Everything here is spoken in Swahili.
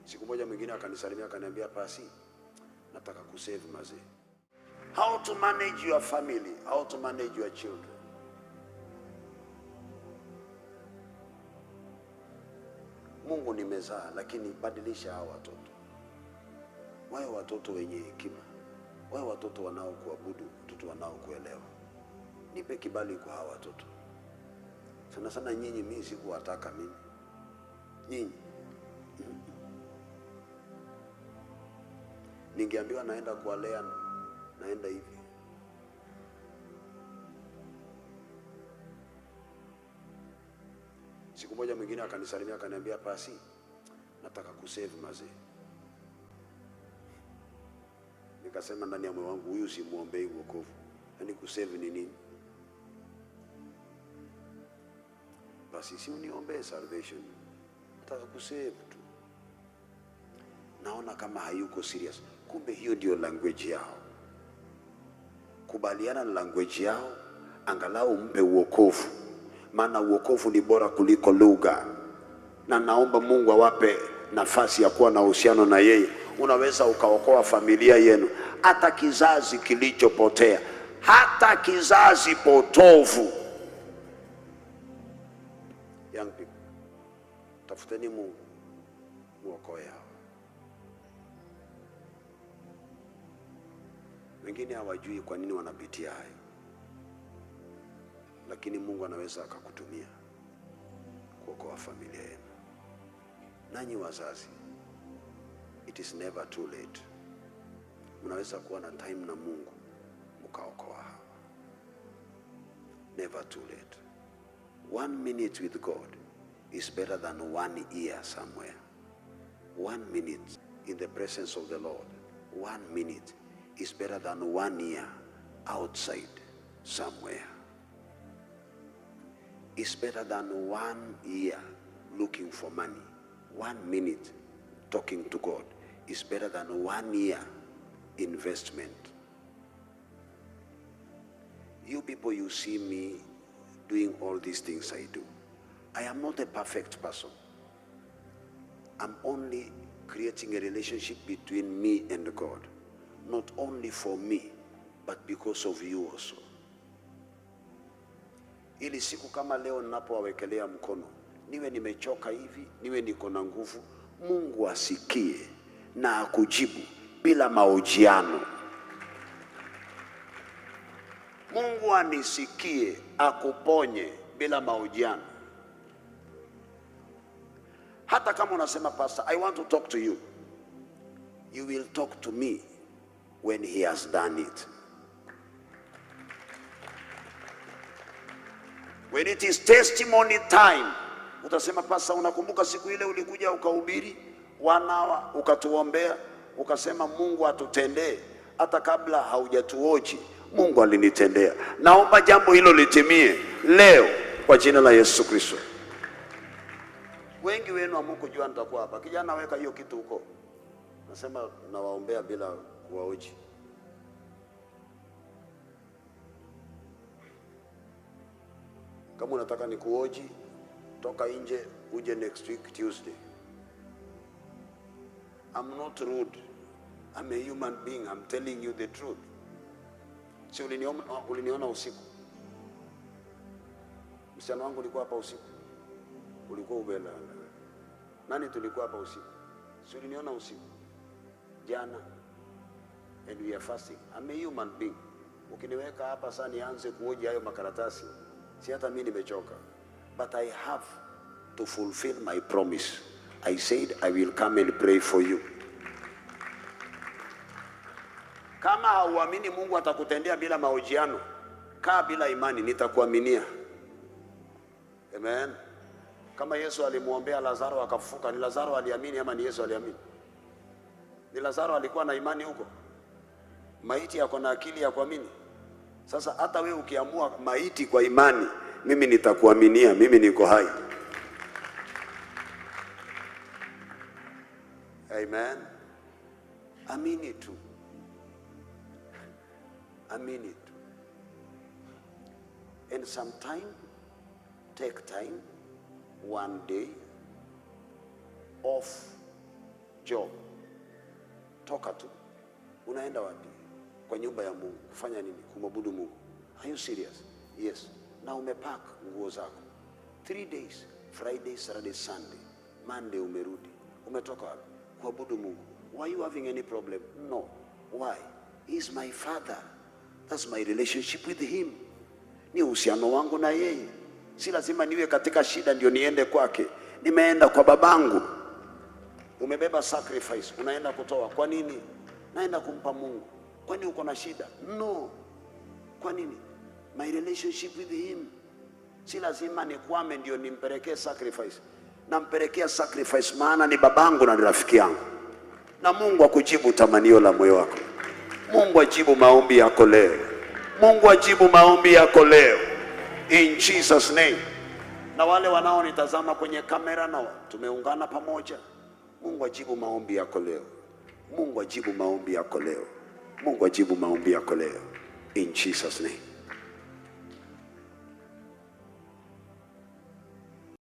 Siku moja mwingine akanisalimia akaniambia, Pasi, nataka kusave mazee. How to manage your family, how to manage your children. Mungu nimezaa, lakini badilisha hao watoto. Wawe watoto wenye hekima. Wawe watoto wanaokuabudu, watoto wanaokuelewa. Nipe kibali kwa hao watoto. Sana sana nyinyi mimi sikuwataka mimi. Nyinyi. Ningeambiwa naenda kuwalea, naenda hivi. Siku moja mwingine akanisalimia akaniambia, Pasi, nataka kusave mazee. Nikasema ndani ya moyo wangu, huyu simuombei wokovu. Yaani kusave ni nini? Basi si uniombee salvation. Nataka kusave tu. Naona kama hayuko serious. Kumbe hiyo ndio language yao. Kubaliana na language yao, angalau mpe wokovu. Maana wokovu ni bora kuliko lugha. Na naomba Mungu awape nafasi ya kuwa na uhusiano na yeye. Unaweza ukaokoa familia yenu, hata kizazi kilichopotea, hata kizazi potovu. Young people, tafuteni Mungu, muokoe hao. Wengine hawajui kwa nini wanapitia hayo, lakini Mungu anaweza akakutumia kuokoa familia yenu. Nanyi wazazi, it is never too late. Unaweza kuwa na time na Mungu mkaokoa hawa. Never too late. 1 minute with God is better than 1 year somewhere. 1 minute in the presence of the Lord, 1 minute is better than 1 year outside somewhere. It's better than 1 year looking for money. 1 minute talking to God is better than 1 year investment. You people, you see me doing all these things I do. I am not a perfect person. I'm only creating a relationship between me and God. Not only for me, but because of you also. Ili siku kama leo ninapowawekelea mkono, niwe nimechoka hivi, niwe niko na nguvu, Mungu asikie na akujibu bila mahojiano. Mungu anisikie, akuponye bila mahojiano. Hata kama unasema, Pastor, I want to talk to you, you will talk to me when he has done it. When it is testimony time, utasema, Pastor, unakumbuka siku ile ulikuja ukahubiri 1 hour, ukatuombea, ukasema Mungu atutendee hata kabla haujatuoji. Mungu alinitendea. Naomba jambo hilo litimie leo kwa jina la Yesu Kristo. Wengi wenu hamkujua nitakuwa hapa. Kijana, weka hiyo kitu huko. Nasema nawaombea bila kuwaoji. Kama unataka nikuoji, toka nje uje next week Tuesday. I'm not rude. I'm a human being. I'm telling you the truth. Si uliniona usiku? Msichana wangu ulikuwa hapa usiku? Ulikuwa ubela? Nani tulikuwa hapa usiku? Si uliniona usiku? Jana. And we are fasting. I'm a human being. Ukiniweka hapa sasa nianze kuoji hayo makaratasi, si hata mimi nimechoka. But I have to fulfill my promise. I said I will come and pray for you. Kama hauamini Mungu atakutendea bila mahojiano, kaa bila imani, nitakuaminia. Amen. Kama Yesu alimuombea Lazaro akafufuka, ni Lazaro aliamini ama ni Yesu aliamini? Ni Lazaro alikuwa na imani huko. Maiti yako na akili ya kuamini. Sasa hata wewe ukiamua maiti kwa imani, mimi nitakuaminia, mimi niko hai. Amen. Amini tu. Amini tu. And sometime, take time, 1 day off job. Toka tu. Unaenda wapi? Kwa nyumba ya Mungu. Kufanya nini? Kumwabudu Mungu. Are you serious? Yes. Na umepack nguo zako. 3 days. Friday, Saturday, Sunday. Monday umerudi. Umetoka wapi? Kuabudu Mungu. Why you having any problem? No. Why? He's my father. That's my relationship with him. Ni uhusiano wangu na yeye. Si lazima niwe katika shida ndio niende kwake. Nimeenda kwa babangu. Umebeba sacrifice, unaenda kutoa. Kwa nini? Naenda kumpa Mungu. Kwani uko na shida? No. Kwa nini? My relationship with him. Si lazima nikwame ndio nimpelekee sacrifice. Nampelekea sacrifice maana ni babangu na ni rafiki yangu. Na Mungu akujibu tamanio la moyo wako. Mungu ajibu maombi yako leo. Mungu ajibu maombi yako leo. In Jesus name. Na wale wanaonitazama kwenye kamera na tumeungana pamoja. Mungu ajibu maombi yako leo. Mungu ajibu maombi yako leo. Mungu ajibu maombi yako leo. In Jesus name.